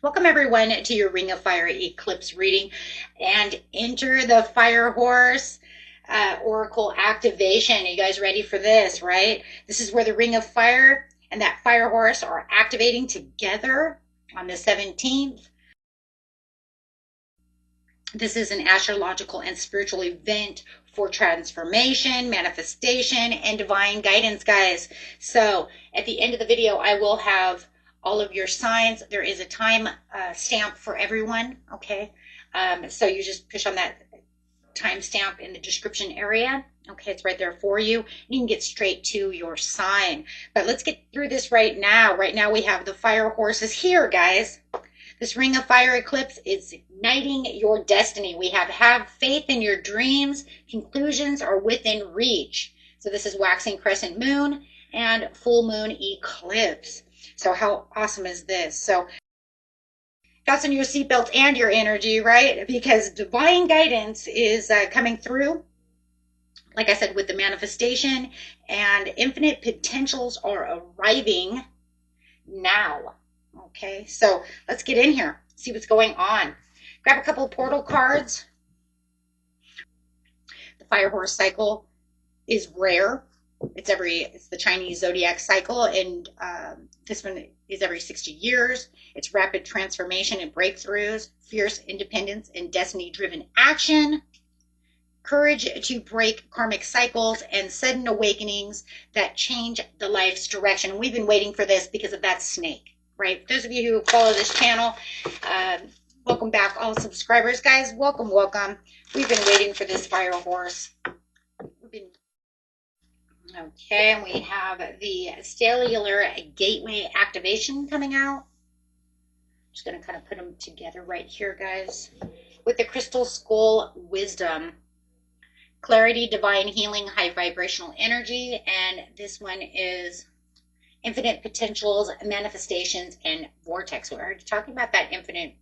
Welcome everyone to your Ring of Fire eclipse reading, and enter the Fire Horse Oracle activation. Are you guys ready for this, right? This is where the Ring of Fire and that Fire Horse are activating together on the 17th. This is an astrological and spiritual event for transformation, manifestation, and divine guidance, guys. So at the end of the video, I will have all of your signs. There is a time stamp for everyone, okay? So you just push on that time stamp in the description area. Okay, it's right there for you. You can get straight to your sign. But let's get through this right now. Right now we have the Fire Horses here, guys. This Ring of Fire eclipse is igniting your destiny. We have faith in your dreams. Conclusions are within reach. So this is waxing crescent moon and full moon eclipse. So how awesome is this? So fasten your seatbelt and your energy, right? Because divine guidance is coming through. Like I said, with the manifestation, and infinite potentials are arriving now. Okay, so let's get in here, see what's going on. Grab a couple of portal cards. The Fire Horse cycle is rare. It's the Chinese zodiac cycle, and this one is every 60 years. It's rapid transformation and breakthroughs, fierce independence and destiny-driven action, courage to break karmic cycles, and sudden awakenings that change the life's direction. And we've been waiting for this because of that snake, right? Those of you who follow this channel, welcome back, all subscribers, guys. Welcome, welcome. We've been waiting for this Fire Horse. Okay, and we have the Stellar Gateway activation coming out. Just going to kind of put them together right here, guys. With the Crystal Skull Wisdom, Clarity, Divine Healing, High Vibrational Energy, and this one is Infinite Potentials, Manifestations, and Vortex. We're already talking about that infinite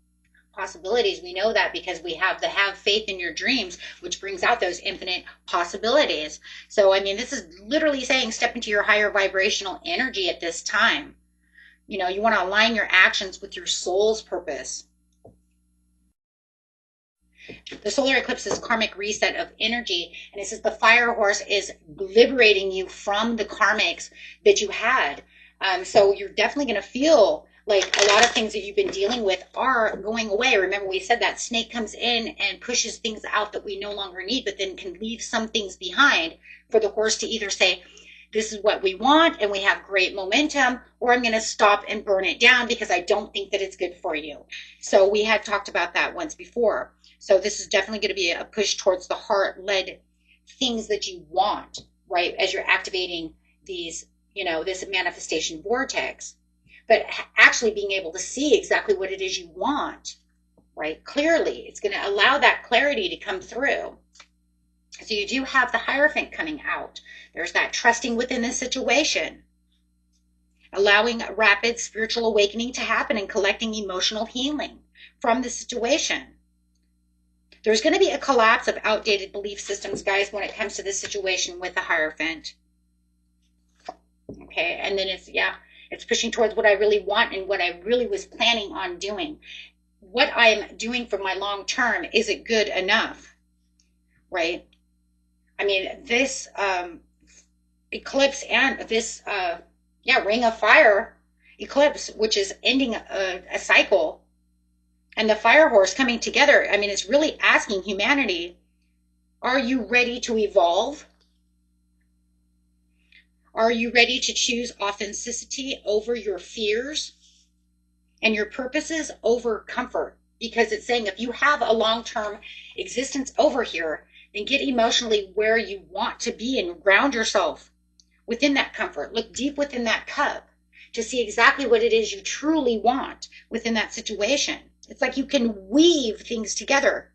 possibilities. We know that because we have the have faith in your dreams, which brings out those infinite possibilities. So, I mean, this is literally saying step into your higher vibrational energy at this time. You know, you want to align your actions with your soul's purpose. The solar eclipse is karmic reset of energy, and it says the Fire Horse is liberating you from the karmics that you had. So you're definitely going to feel like a lot of things that you've been dealing with are going away. Remember, we said that snake comes in and pushes things out that we no longer need, but then can leave some things behind for the horse to either say, this is what we want and we have great momentum, or I'm going to stop and burn it down because I don't think that it's good for you. So we had talked about that once before. So this is definitely going to be a push towards the heart-led things that you want, right? As you're activating these, you know, this manifestation vortex. But actually being able to see exactly what it is you want, right? Clearly, it's going to allow that clarity to come through. So you do have the Hierophant coming out. There's that trusting within the situation, allowing rapid spiritual awakening to happen and collecting emotional healing from the situation. There's going to be a collapse of outdated belief systems, guys, when it comes to this situation with the Hierophant. Okay, and then it's pushing towards what I really want and what I really was planning on doing. What I'm doing for my long term, is it good enough? Right? I mean, this eclipse and this, Ring of Fire eclipse, which is ending a cycle, and the Fire Horse coming together, I mean, it's really asking humanity, are you ready to evolve? Are you ready to choose authenticity over your fears and your purposes over comfort? Because it's saying if you have a long-term existence over here, then get emotionally where you want to be and ground yourself within that comfort. Look deep within that cup to see exactly what it is you truly want within that situation. It's like you can weave things together.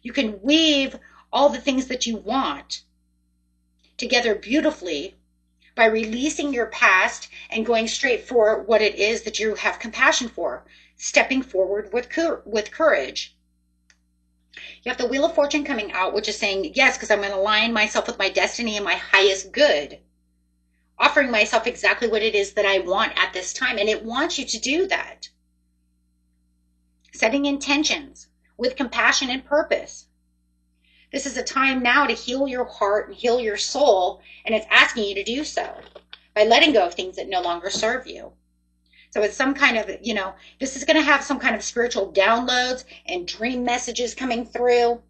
You can weave all the things that you want together beautifully by releasing your past and going straight for what it is that you have compassion for, stepping forward with courage. You have the Wheel of Fortune coming out, which is saying, yes, because I'm going to align myself with my destiny and my highest good, offering myself exactly what it is that I want at this time. And it wants you to do that. setting intentions with compassion and purpose. This is a time now to heal your heart and heal your soul, and it's asking you to do so by letting go of things that no longer serve you. So it's some kind of, this is going to have some kind of spiritual downloads and dream messages coming through.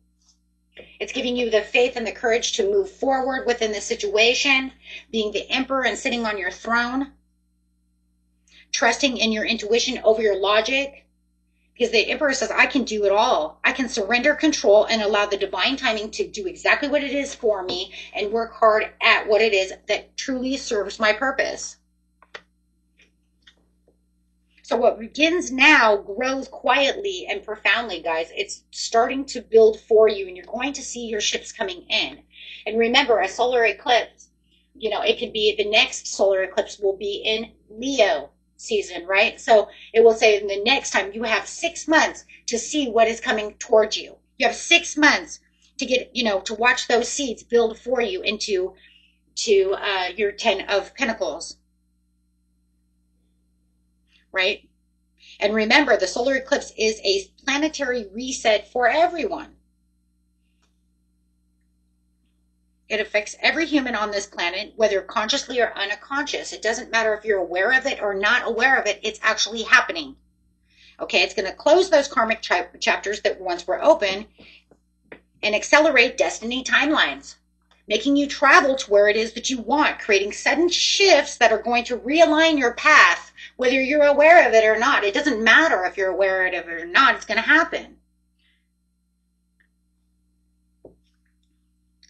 It's giving you the faith and the courage to move forward within the situation, being the emperor and sitting on your throne, trusting in your intuition over your logic, because the emperor says, I can do it all. I can surrender control and allow the divine timing to do exactly what it is for me and work hard at what it is that truly serves my purpose. So what begins now grows quietly and profoundly, guys. It's starting to build for you, and you're going to see your ships coming in. And remember, a solar eclipse, it could be the next solar eclipse will be in Leo season, right? So it will say in the next time you have 6 months to see what is coming towards you. You have 6 months to get, to watch those seeds build for you into your 10 of Pentacles. Right? And remember, the solar eclipse is a planetary reset for everyone. It affects every human on this planet, whether consciously or unconscious. It doesn't matter if you're aware of it or not aware of it. It's actually happening. Okay, it's going to close those karmic chapters that once were open and accelerate destiny timelines, making you travel to where it is that you want, creating sudden shifts that are going to realign your path, whether you're aware of it or not. It doesn't matter if you're aware of it or not. It's going to happen.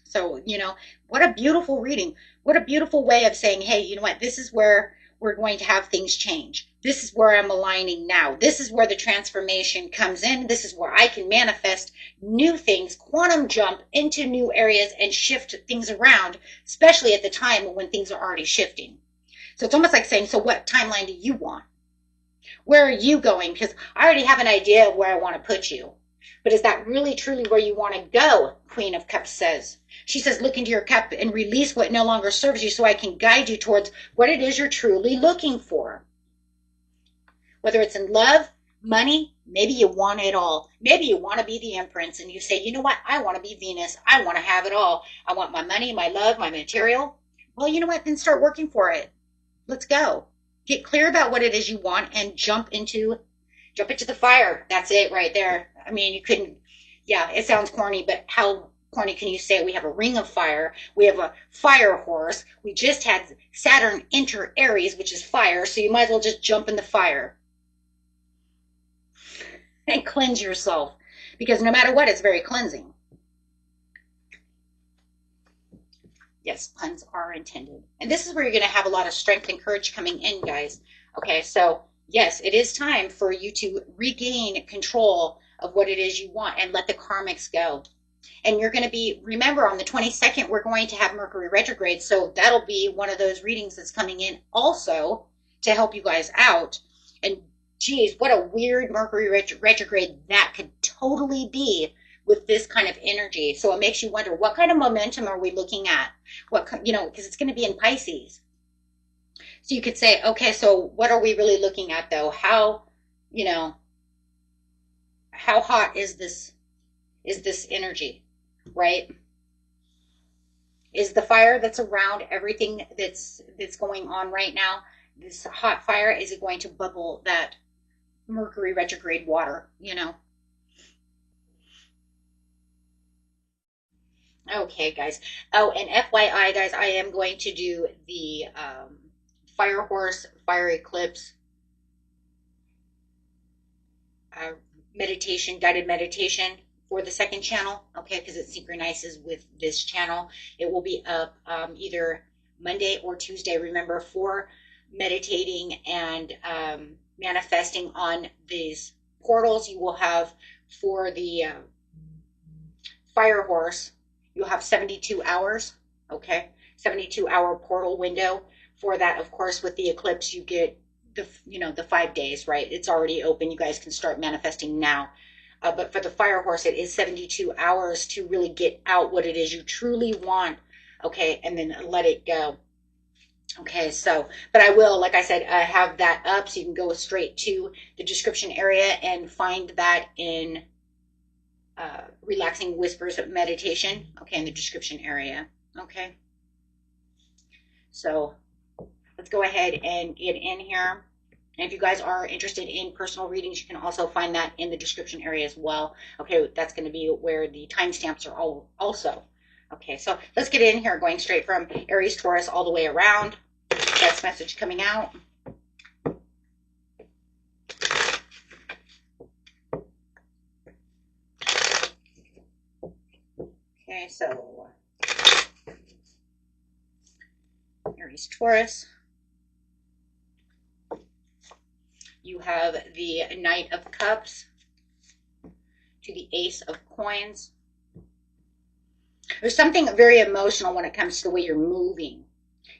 So, what a beautiful reading. What a beautiful way of saying, hey, you know what? This is where we're going to have things change. This is where I'm aligning now. This is where the transformation comes in. This is where I can manifest new things, quantum jump into new areas and shift things around, especially at the time when things are already shifting. So it's almost like saying, so what timeline do you want? Where are you going? Because I already have an idea of where I want to put you. But is that really truly where you want to go? Queen of Cups says. She says, look into your cup and release what no longer serves you so I can guide you towards what it is you're truly looking for. Whether it's in love, money, maybe you want it all. Maybe you want to be the Empress and you say, you know what? I want to be Venus. I want to have it all. I want my money, my love, my material. Well, you know what? Then start working for it. Let's go. Get clear about what it is you want and jump into the fire. That's it right there. I mean, you couldn't, it sounds corny, but how corny can you say? We have a ring of fire. We have a fire horse. We just had Saturn enter Aries, which is fire. So you might as well just jump in the fire and cleanse yourself, because no matter what, it's very cleansing. Yes, puns are intended. And this is where you're going to have a lot of strength and courage coming in, guys. Okay, so yes, it is time for you to regain control of what it is you want and let the karmics go. And you're going to be, remember, on the 22nd, we're going to have Mercury retrograde. So that'll be one of those readings that's coming in also to help you guys out. And geez, what a weird Mercury retrograde that could totally be with this kind of energy. So it makes you wonder, what kind of momentum are we looking at? Because it's going to be in Pisces. So you could say, okay, so what are we really looking at though? How hot is this energy, right? Is the fire that's around everything that's going on right now, this hot fire, is it going to bubble that Mercury retrograde water, Okay, guys. Oh, and FYI, guys, I am going to do the Fire Horse, Fire Eclipse meditation, guided meditation for the second channel, okay, because it synchronizes with this channel. It will be up either Monday or Tuesday. Remember, for meditating and manifesting on these portals, you will have for the Fire Horse, you'll have 72 hours, okay, 72-hour portal window. For that, of course, with the eclipse, you get the 5 days, right? It's already open. You guys can start manifesting now. But for the Fire Horse, it is 72 hours to really get out what it is you truly want, okay, and then let it go. Okay, so, but I will, like I said, have that up so you can go straight to the description area and find that in Relaxing Whispers of Meditation, okay, in the description area. Okay, so let's go ahead and get in here. And if you guys are interested in personal readings, you can also find that in the description area as well. Okay, that's going to be where the timestamps are all also. Okay, so let's get in here, going straight from Aries, Taurus, all the way around. That's message coming out. Okay, so Aries, Taurus. You have the Knight of Cups to the Ace of Coins. There's something very emotional when it comes to the way you're moving.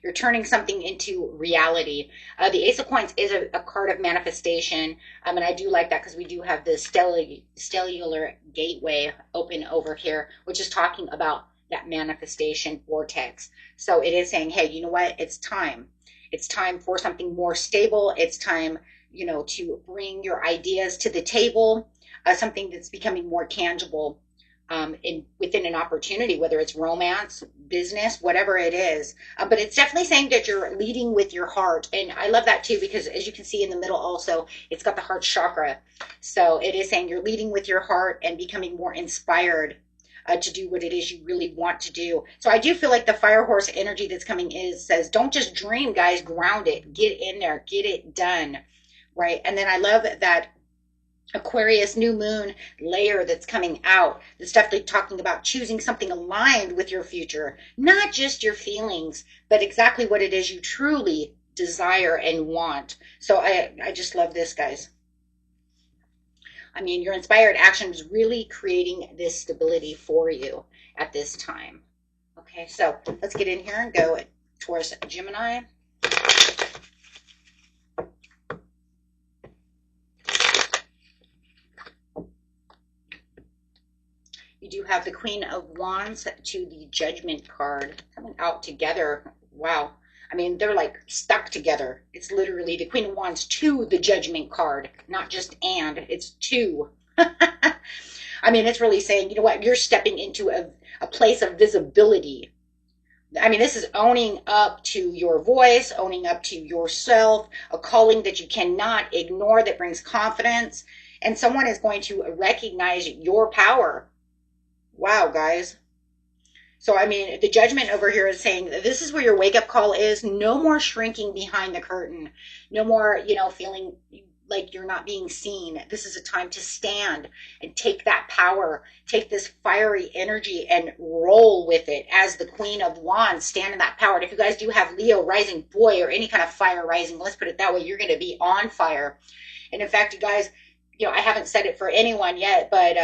You're turning something into reality. The Ace of Coins is a card of manifestation, and I do like that because we do have the stellar gateway open over here, which is talking about that manifestation vortex. So it is saying, hey, you know what? It's time. It's time for something more stable. It's time, you know, to bring your ideas to the table, something that's becoming more tangible within an opportunity, whether it's romance, business, whatever it is. But it's definitely saying that you're leading with your heart. And I love that too, because as you can see in the middle also, it's got the heart chakra. So it is saying you're leading with your heart and becoming more inspired to do what it is you really want to do. So I do feel like the fire horse energy that's coming says, don't just dream, guys, ground it, get in there, get it done, right? And then I love that Aquarius new moon layer that's coming out. That's definitely talking about choosing something aligned with your future, not just your feelings, but exactly what it is you truly desire and want. So I just love this, guys. I mean, your inspired action is really creating this stability for you at this time. Okay, so let's get in here and go towards Gemini. You do have the Queen of Wands to the Judgment card coming out together. Wow. I mean, they're like stuck together. It's literally the Queen of Wands to the Judgment card, not just and, it's to. I mean, it's really saying, you know what, you're stepping into a place of visibility. I mean, this is owning up to your voice, owning up to yourself, a calling that you cannot ignore that brings confidence. And someone is going to recognize your power. Wow, guys. So, I mean, the Judgment over here is saying this is where your wake-up call is. No more shrinking behind the curtain. No more, you know, feeling like you're not being seen. This is a time to stand and take that power, take this fiery energy and roll with it as the Queen of Wands, stand in that power. And if you guys do have Leo rising, boy, or any kind of fire rising, let's put it that way, you're going to be on fire. And in fact, you guys, you know, I haven't said it for anyone yet, but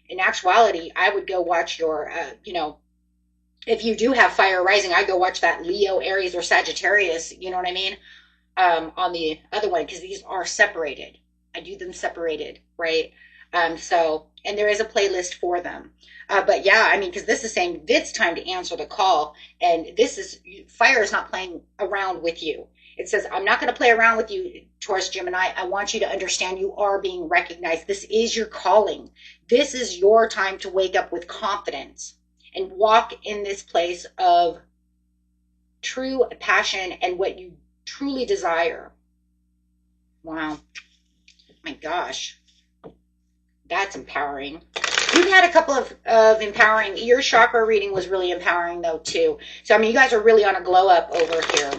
in actuality, I would go watch your, you know, if you do have fire rising, I go watch that Leo, Aries, or Sagittarius, you know what I mean, on the other one, because these are separated. I do them separated, right? So, and there is a playlist for them. But yeah, I mean, because this is saying it's time to answer the call, and this is, fire is not playing around with you. It says, I'm not going to play around with you, Taurus, Gemini. I want you to understand you are being recognized. This is your calling. This is your time to wake up with confidence and walk in this place of true passion and what you truly desire. Wow. My gosh. That's empowering. We've had a couple of empowering. Your chakra reading was really empowering, though, too. So, I mean, you guys are really on a glow up over here.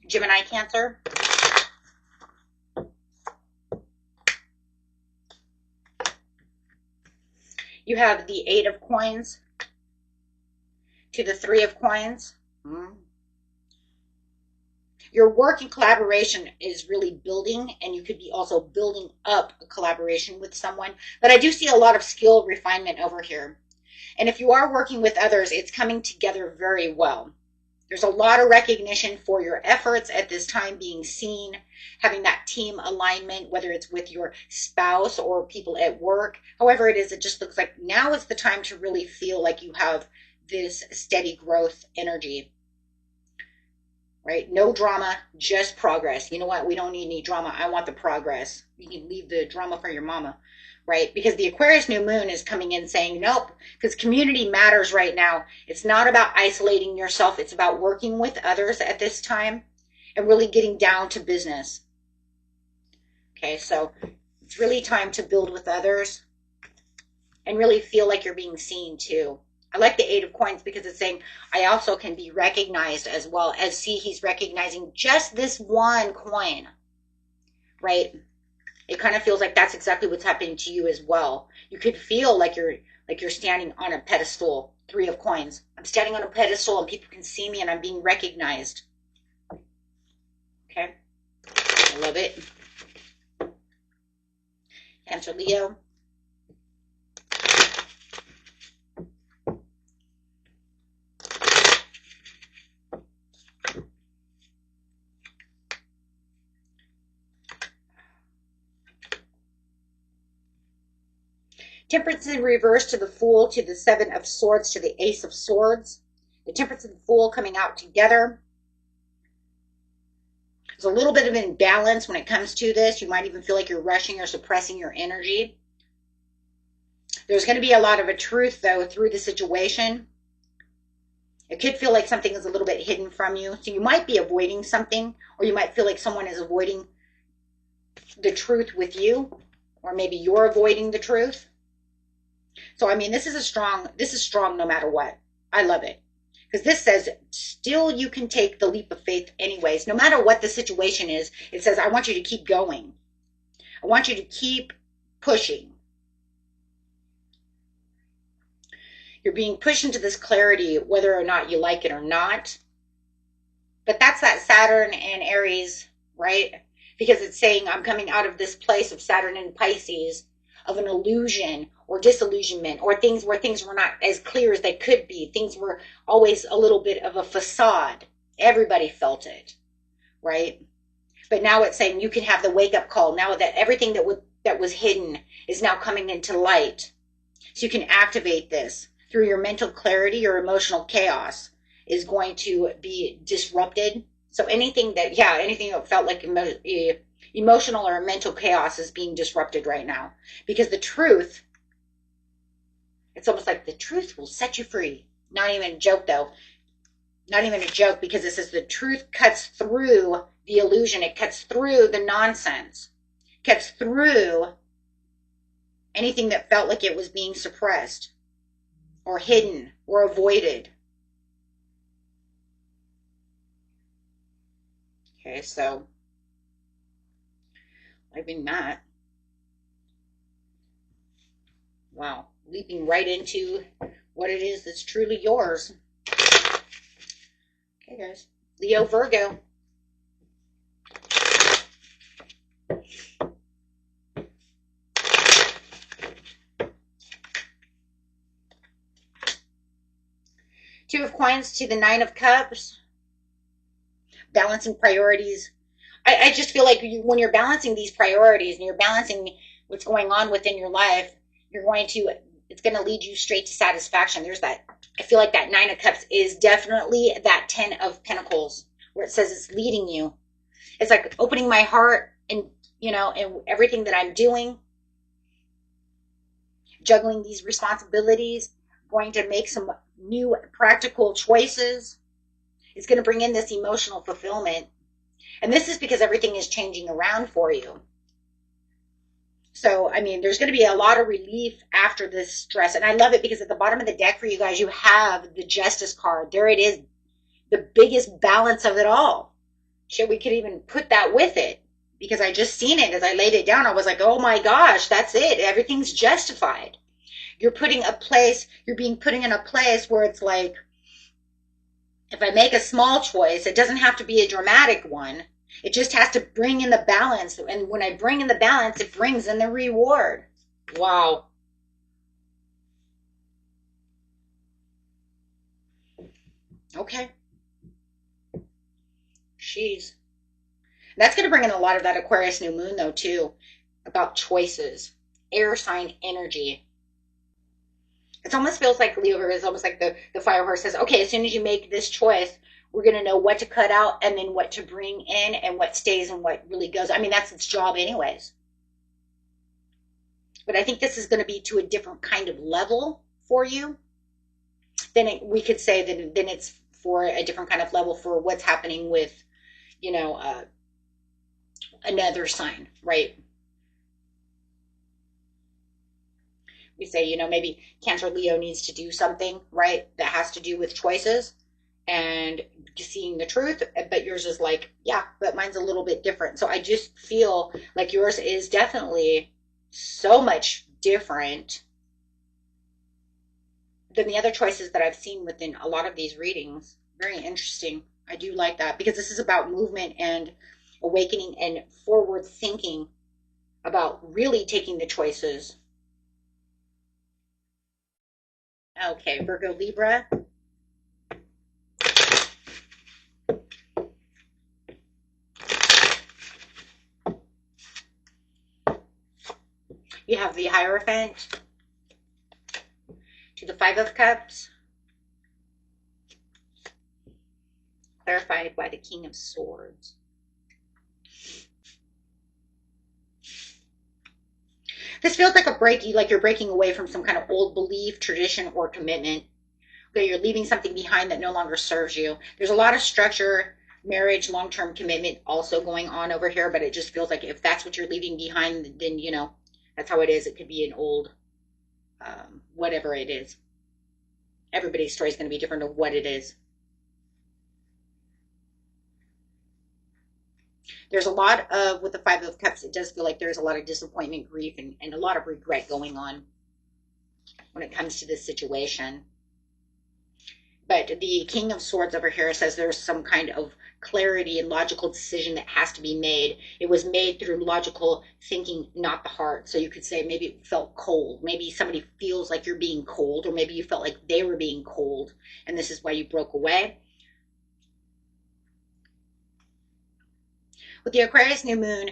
Gemini, Cancer. You have the Eight of Coins to the Three of Coins. Your work and collaboration is really building, and you could be also building up a collaboration with someone. But I do see a lot of skill refinement over here. And if you are working with others, it's coming together very well. There's a lot of recognition for your efforts at this time, being seen, having that team alignment, whether it's with your spouse or people at work. However it is, it just looks like now is the time to really feel like you have this steady growth energy, right? No drama, just progress. You know what? We don't need any drama. I want the progress. You can leave the drama for your mama, right? Because the Aquarius new moon is coming in saying, nope, because community matters right now. It's not about isolating yourself. It's about working with others at this time and really getting down to business. Okay, so it's really time to build with others and really feel like you're being seen too. I like the 8 of coins because it's saying I also can be recognized as well. As see, he's recognizing just this one coin, right? It kind of feels like that's exactly what's happening to you as well. You could feel like you're standing on a pedestal. 3 of coins. I'm standing on a pedestal and people can see me and I'm being recognized. Okay, I love it. Cancer, Leo. Temperance in reverse to the Fool, to the 7 of Swords, to the Ace of Swords. The Temperance and the Fool coming out together. There's a little bit of imbalance when it comes to this. You might even feel like you're rushing or suppressing your energy. There's going to be a lot of a truth, though, through the situation. It could feel like something is a little bit hidden from you. So you might be avoiding something, or you might feel like someone is avoiding the truth with you, or maybe you're avoiding the truth. So, I mean, this is strong no matter what. I love it. Because this says, still you can take the leap of faith anyways. No matter what the situation is, it says, I want you to keep going. I want you to keep pushing. You're being pushed into this clarity, whether or not you like it or not. But that's that Saturn and Aries, right? Because it's saying, I'm coming out of this place of Saturn and Pisces, of an illusion or disillusionment, or things where things were not as clear as they could be. Things were always a little bit of a facade. Everybody felt it, right? But now it's saying you can have the wake-up call now that everything that was hidden is now coming into light. So you can activate this through your mental clarity. Your emotional chaos is going to be disrupted. So anything that felt like emotional or mental chaos is being disrupted right now, because the truth, it's almost like the truth will set you free. Not even a joke, though. Not even a joke, because it says the truth cuts through the illusion. It cuts through the nonsense. It cuts through anything that felt like it was being suppressed or hidden or avoided. Okay, so living that. Wow, leaping right into what it is that's truly yours. Okay, guys. Leo, Virgo. Two of Coins to the 9 of Cups. Balancing priorities. I just feel like when you're balancing these priorities and you're balancing what's going on within your life, it's going to lead you straight to satisfaction. There's that, I feel like that 9 of Cups is definitely that 10 of Pentacles, where it says it's leading you. It's like opening my heart and, and everything that I'm doing, juggling these responsibilities, going to make some new practical choices. It's going to bring in this emotional fulfillment. And this is because everything is changing around for you. So, I mean, there's going to be a lot of relief after this stress. And I love it because at the bottom of the deck for you guys, you have the Justice card. There it is, the biggest balance of it all. Shit, we could even put that with it, because I just seen it as I laid it down. I was like, oh my gosh, that's it. Everything's justified. You're being put in a place where it's like, if I make a small choice, it doesn't have to be a dramatic one. It just has to bring in the balance. And when I bring in the balance, it brings in the reward. Wow. Okay. Jeez. That's going to bring in a lot of that Aquarius new moon, though, too, about choices. Air sign energy. It almost feels like Libra is almost like the fire horse says, okay, as soon as you make this choice, we're going to know what to cut out and then what to bring in and what stays and what really goes. I mean, that's its job anyways. But I think this is going to be to a different kind of level for you. Then we could say that then it's for a different kind of level for what's happening with, you know, another sign, right? We say, you know, maybe Cancer Leo needs to do something, right, that has to do with choices and seeing the truth, but yours is like, yeah, but mine's a little bit different. So I just feel like yours is definitely so much different than the other choices that I've seen within a lot of these readings. Very interesting. I do like that because this is about movement and awakening and forward thinking about really taking the choices. Okay, Virgo, Libra. You have the Hierophant to the Five of Cups, clarified by the King of Swords. This feels like a break, like you're breaking away from some kind of old belief, tradition, or commitment. Okay, you're leaving something behind that no longer serves you. There's a lot of structure, marriage, long-term commitment also going on over here, but it just feels like if that's what you're leaving behind, then, you know, that's how it is. It could be an old, whatever it is. Everybody's story is going to be different of what it is. There's a lot of, with the Five of Cups, it does feel like there's a lot of disappointment, grief, and a lot of regret going on when it comes to this situation. But the King of Swords over here says there's some kind of clarity and logical decision that has to be made. It was made through logical thinking, not the heart. So you could say maybe it felt cold. Maybe somebody feels like you're being cold, or maybe you felt like they were being cold, and this is why you broke away. With the Aquarius new moon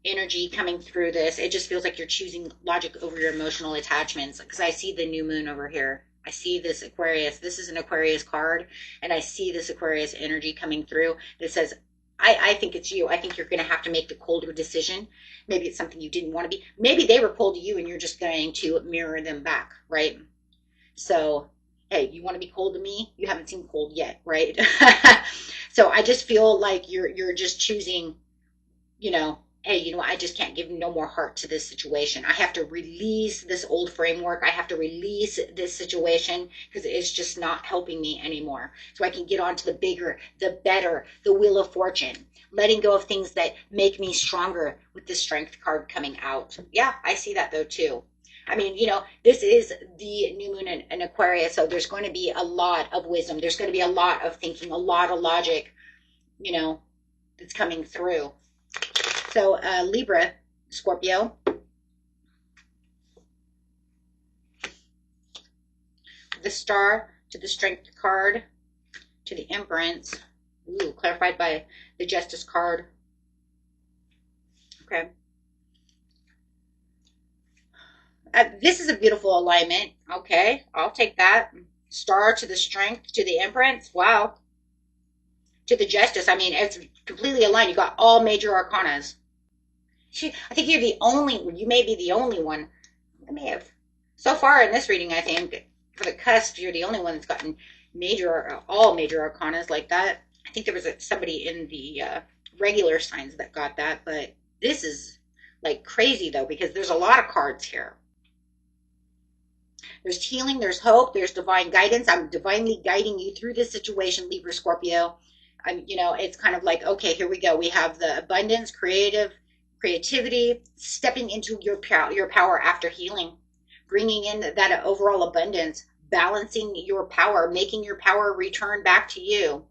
energy coming through this, it just feels like you're choosing logic over your emotional attachments, because I see the new moon over here. I see this Aquarius. This is an Aquarius card, and I see this Aquarius energy coming through that says, I think it's you. I think you're going to have to make the colder decision. Maybe it's something you didn't want to be. Maybe they were cold to you, and you're just going to mirror them back, right? So, hey, you want to be cold to me? You haven't seen cold yet, right? So I just feel like you're just choosing, you know, hey, you know, I just can't give no more heart to this situation. I have to release this old framework. I have to release this situation because it's just not helping me anymore. So I can get on to the bigger, the better, the Wheel of Fortune, letting go of things that make me stronger with the Strength card coming out. Yeah, I see that though too. I mean, you know, this is the new moon in Aquarius, so there's going to be a lot of wisdom. There's going to be a lot of thinking, a lot of logic, you know, that's coming through. So Libra, Scorpio. The Star to the Strength card to the Empress. Ooh, clarified by the Justice card. Okay. This is a beautiful alignment. Okay, I'll take that. Star to the Strength to the Empress. Wow. To the Justice. I mean, it's completely aligned. You got all major arcanas. I think you're the only, you may be the only one. I may have, so far in this reading, I think, for the Cusp, you're the only one that's gotten all major arcanas like that. I think there was somebody in the regular signs that got that, but this is like crazy though, because there's a lot of cards here. There's healing, there's hope, there's divine guidance. I'm divinely guiding you through this situation, Libra, Scorpio. You know, it's kind of like, okay, here we go. We have the abundance, creativity, stepping into your power after healing, bringing in that overall abundance, balancing your power, making your power return back to you,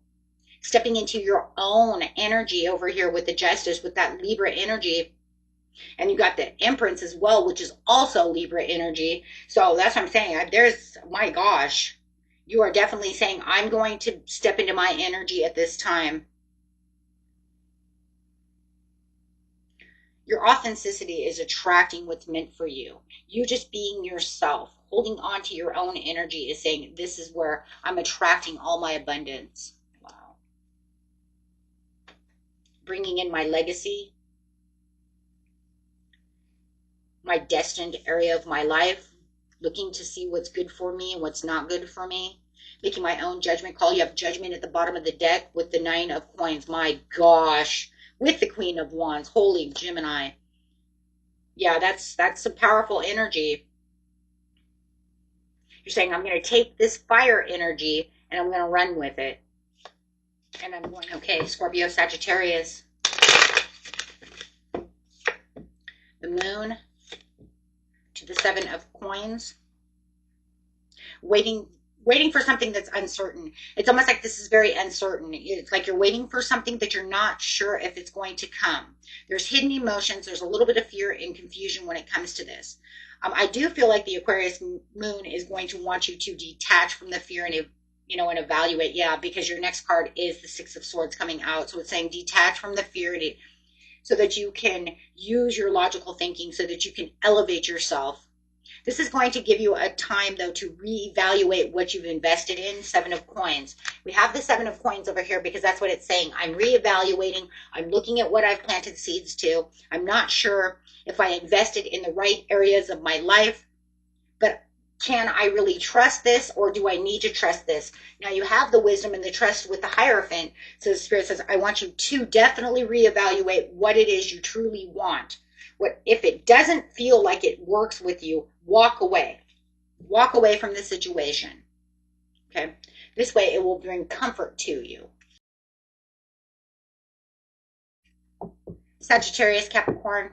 stepping into your own energy over here with the Justice, with that Libra energy. And you got the Empress as well, which is also Libra energy. So that's what I'm saying. My gosh, you are definitely saying, I'm going to step into my energy at this time. Your authenticity is attracting what's meant for you. You just being yourself, holding on to your own energy is saying, this is where I'm attracting all my abundance. Wow. Bringing in my legacy, my destined area of my life, looking to see what's good for me and what's not good for me, making my own judgment call. You have judgment at the bottom of the deck with the 9 of coins. My gosh, with the Queen of Wands. Holy Gemini. Yeah, that's a powerful energy. You're saying, I'm going to take this fire energy and I'm going to run with it. And I'm going, okay, Scorpio, Sagittarius. The moon to the 7 of coins. Waiting for something that's uncertain. It's almost like this is very uncertain. It's like you're waiting for something that you're not sure if it's going to come. There's hidden emotions. There's a little bit of fear and confusion when it comes to this. I do feel like the Aquarius moon is going to want you to detach from the fear and, and evaluate. Yeah, because your next card is the 6 of Swords coming out. So it's saying detach from the fear so that you can use your logical thinking, so that you can elevate yourself. This is going to give you a time, though, to reevaluate what you've invested in. 7 of coins. We have the 7 of coins over here because that's what it's saying. I'm reevaluating. I'm looking at what I've planted seeds to. I'm not sure if I invested in the right areas of my life, but can I really trust this, or do I need to trust this? Now you have the wisdom and the trust with the Hierophant. So the Spirit says, I want you to definitely reevaluate what it is you truly want. What if it doesn't feel like it works with you? Walk away. Walk away from the situation. Okay? This way it will bring comfort to you. Sagittarius, Capricorn.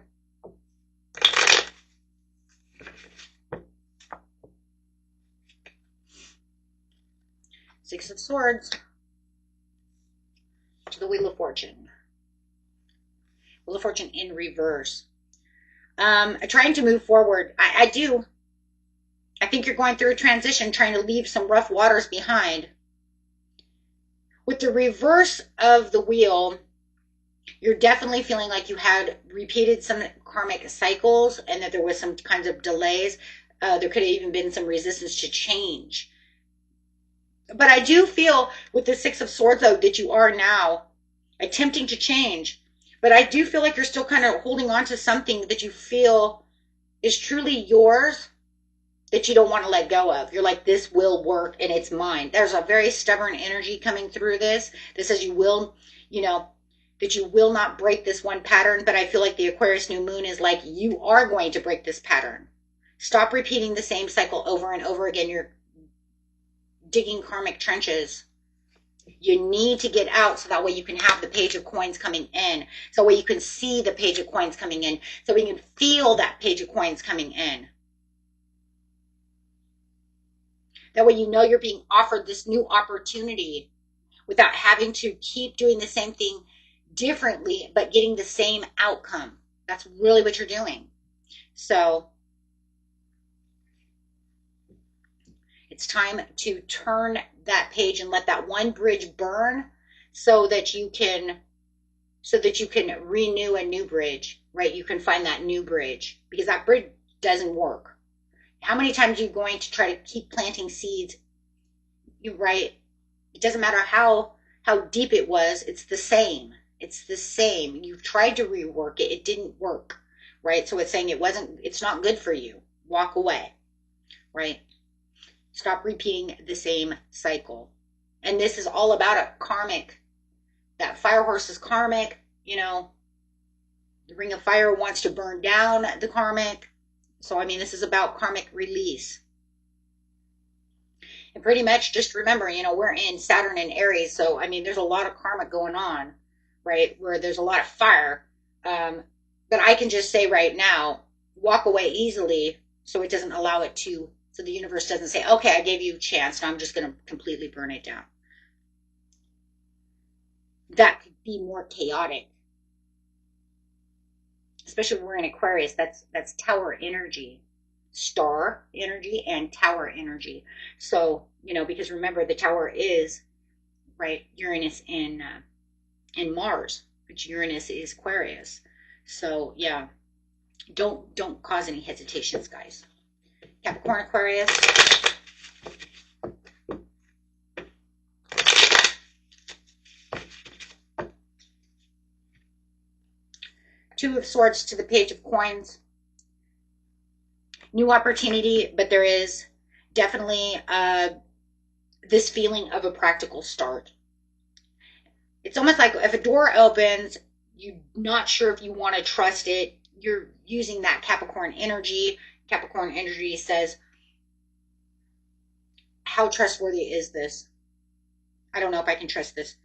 Six of Swords to the Wheel of Fortune. Wheel of Fortune in reverse. Trying to move forward. I think you're going through a transition, trying to leave some rough waters behind. With the reverse of the wheel, you're definitely feeling like you had repeated some karmic cycles and that there was some kinds of delays. There could have even been some resistance to change. But I do feel with the 6 of Swords, though, that you are now attempting to change. But I do feel like you're still kind of holding on to something that you feel is truly yours, that you don't want to let go of. You're like, this will work and it's mine. There's a very stubborn energy coming through this. This says you will, that you will not break this one pattern. But I feel like the Aquarius new moon is like, you are going to break this pattern. Stop repeating the same cycle over and over again. You're digging karmic trenches. You need to get out so that way you can have the Page of Coins coming in. So that way you can see the Page of Coins coming in. So we can feel that Page of Coins coming in. That way you know you're being offered this new opportunity without having to keep doing the same thing differently, but getting the same outcome. That's really what you're doing. So it's time to turn that page and let that one bridge burn so that you can renew a new bridge, right? You can find that new bridge because that bridge doesn't work. How many times are you going to try to keep planting seeds? Right? It doesn't matter how deep it was. It's the same. It's the same. You tried to rework it. It didn't work, right? So it's saying it's not good for you. Walk away, right? Stop repeating the same cycle. And this is all about a karmic. That fire horse is karmic, The Ring of Fire wants to burn down the karmic. So, this is about karmic release. And pretty much just remember, we're in Saturn and Aries. So, there's a lot of karma going on, right? Where there's a lot of fire. But I can just say right now, walk away easily so it doesn't allow it to. So the universe doesn't say, okay, I gave you a chance. Now I'm just going to completely burn it down. That could be more chaotic. Especially when we're in Aquarius. That's tower energy. Star energy and tower energy. So, because remember the tower is, right, Uranus in Mars. Which Uranus is Aquarius. So yeah, don't cause any hesitations, guys. Capricorn, Aquarius. Two of Swords to the Page of Coins. New opportunity, but there is definitely this feeling of a practical start. It's almost like if a door opens, you're not sure if you want to trust it. You're using that Capricorn energy. Capricorn energy says, how trustworthy is this? I don't know if I can trust this.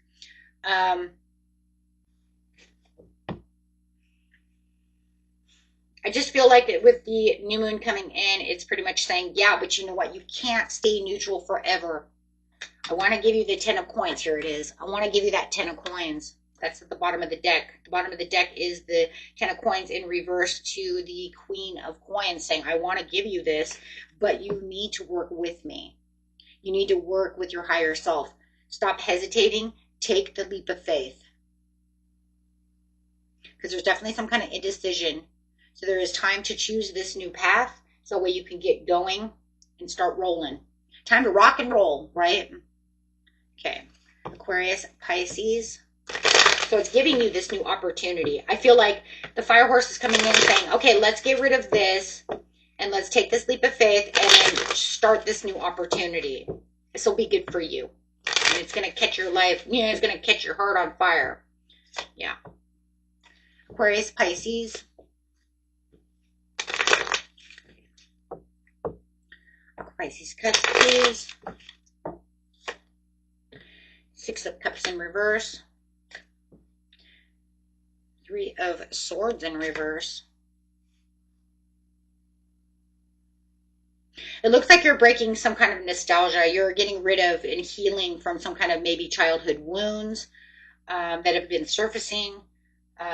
I just feel like that with the new moon coming in, it's pretty much saying, yeah, but you know what? You can't stay neutral forever. I want to give you the 10 of coins. Here it is. I want to give you that 10 of coins. That's at the bottom of the deck. The bottom of the deck is the 10 of coins in reverse to the Queen of Coins, saying, I want to give you this, but you need to work with me. You need to work with your higher self. Stop hesitating. Take the leap of faith. Because there's definitely some kind of indecision. So there is time to choose this new path, so that way you can get going and start rolling. Time to rock and roll, right? Okay, Aquarius, Pisces. So it's giving you this new opportunity. I feel like the fire horse is coming in saying, okay, let's get rid of this and let's take this leap of faith and then start this new opportunity. This will be good for you. And it's going to catch your life, you know, it's going to catch your heart on fire. Yeah. Aquarius, Pisces. Pisces, Cusp, please. Six of Cups in reverse. Three of Swords in reverse. It looks like you're breaking some kind of nostalgia. You're getting rid of and healing from some kind of maybe childhood wounds that have been surfacing.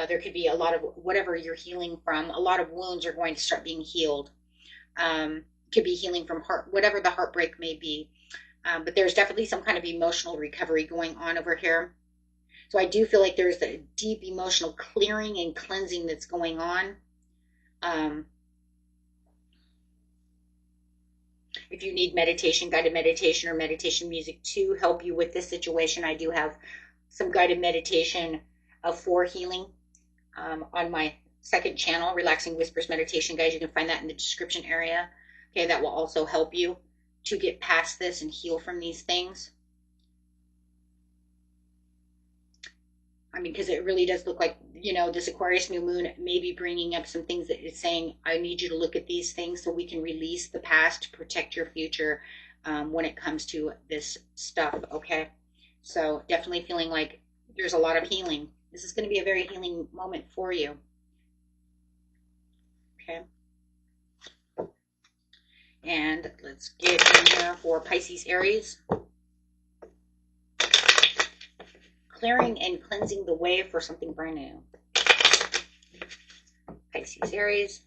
There could be a lot of whatever you're healing from. A lot of wounds are going to start being healed. Could be healing from heart, whatever the heartbreak may be. But there's definitely some kind of emotional recovery going on over here. So I do feel like there's a deep emotional clearing and cleansing that's going on. If you need meditation, guided meditation or meditation music to help you with this situation, I do have some guided meditation for healing on my second channel, Relaxing Whispers Meditation, guys. You can find that in the description area. Okay, that will also help you to get past this and heal from these things. I mean, because it really does look like, you know, this Aquarius new moon may be bringing up some things that it's saying, I need you to look at these things so we can release the past to protect your future when it comes to this stuff, okay? So definitely feeling like there's a lot of healing. This is going to be a very healing moment for you. Okay. And let's get in here for Pisces, Aries. Clearing and cleansing the way for something brand new. Pisces, Aries.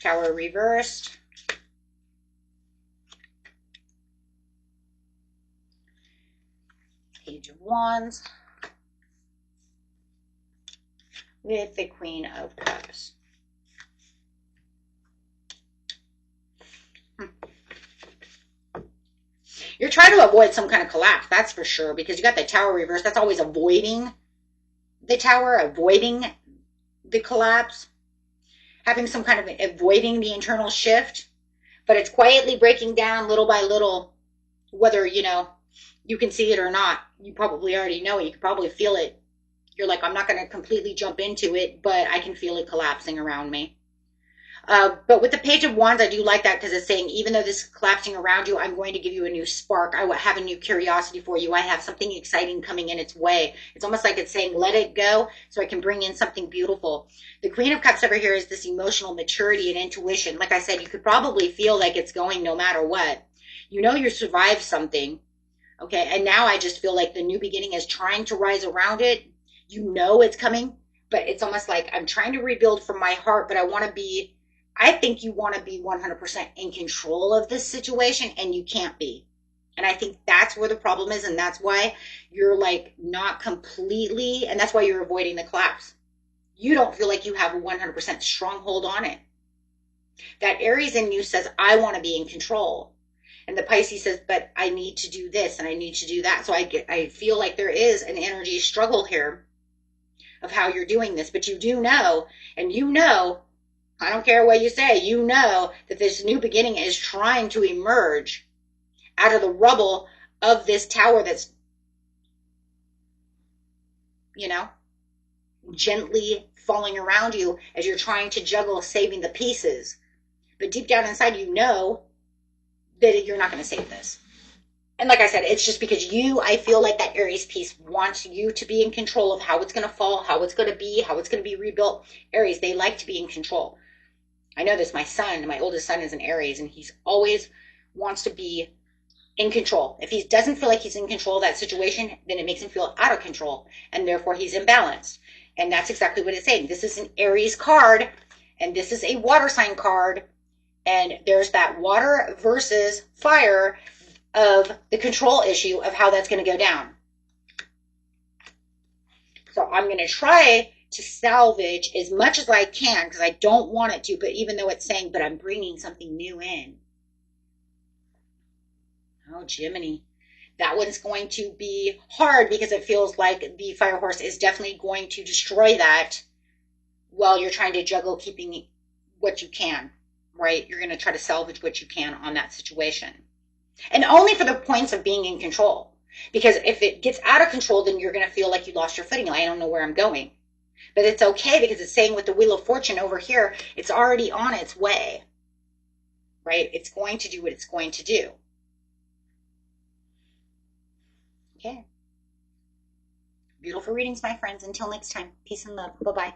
Tower reversed. Page of Wands. With the Queen of Cups. You're trying to avoid some kind of collapse, that's for sure, because you got the Tower reverse. That's always avoiding the Tower, avoiding the collapse, having some kind of avoiding the internal shift, but it's quietly breaking down little by little, whether, you know, you can see it or not. You probably already know it. You can probably feel it. You're like, I'm not going to completely jump into it, but I can feel it collapsing around me. But with the Page of Wands, I do like that because it's saying, even though this is collapsing around you, I'm going to give you a new spark. I will have a new curiosity for you. I have something exciting coming in its way. It's almost like it's saying, let it go so I can bring in something beautiful. The Queen of Cups over here is this emotional maturity and intuition. Like I said, you could probably feel like it's going no matter what. You know you survived something, okay? And now I just feel like the new beginning is trying to rise around it. You know it's coming, but it's almost like I'm trying to rebuild from my heart, but I think you want to be 100% in control of this situation, and you can't be. And I think that's where the problem is. And that's why you're like not completely, and that's why you're avoiding the collapse. You don't feel like you have a 100% stronghold on it. That Aries in you says, I want to be in control. And the Pisces says, but I need to do this and I need to do that. So I feel like there is an energy struggle here of how you're doing this. But you do know, and you know, I don't care what you say, you know that this new beginning is trying to emerge out of the rubble of this tower that's, you know, gently falling around you as you're trying to juggle saving the pieces. But deep down inside, you know that you're not going to save this. And like I said, it's just because I feel like that Aries piece wants you to be in control of how it's going to fall, how it's going to be rebuilt. Aries, they like to be in control. I know this, my oldest son is an Aries, and he's always wants to be in control. If he doesn't feel like he's in control of that situation, then it makes him feel out of control, and therefore he's imbalanced. And that's exactly what it's saying. This is an Aries card, and this is a water sign card, and there's that water versus fire of the control issue of how that's going to go down. So I'm going to try to salvage as much as I can because I don't want it to, but even though it's saying, but I'm bringing something new in. Oh, Gemini. That one's going to be hard because it feels like the fire horse is definitely going to destroy that while you're trying to juggle keeping what you can, right? You're going to try to salvage what you can on that situation. And only for the points of being in control. Because if it gets out of control, then you're going to feel like you lost your footing. Like, I don't know where I'm going. But it's okay because it's saying with the Wheel of Fortune over here, it's already on its way. Right? It's going to do what it's going to do. Okay. Beautiful readings, my friends. Until next time. Peace and love. Bye-bye.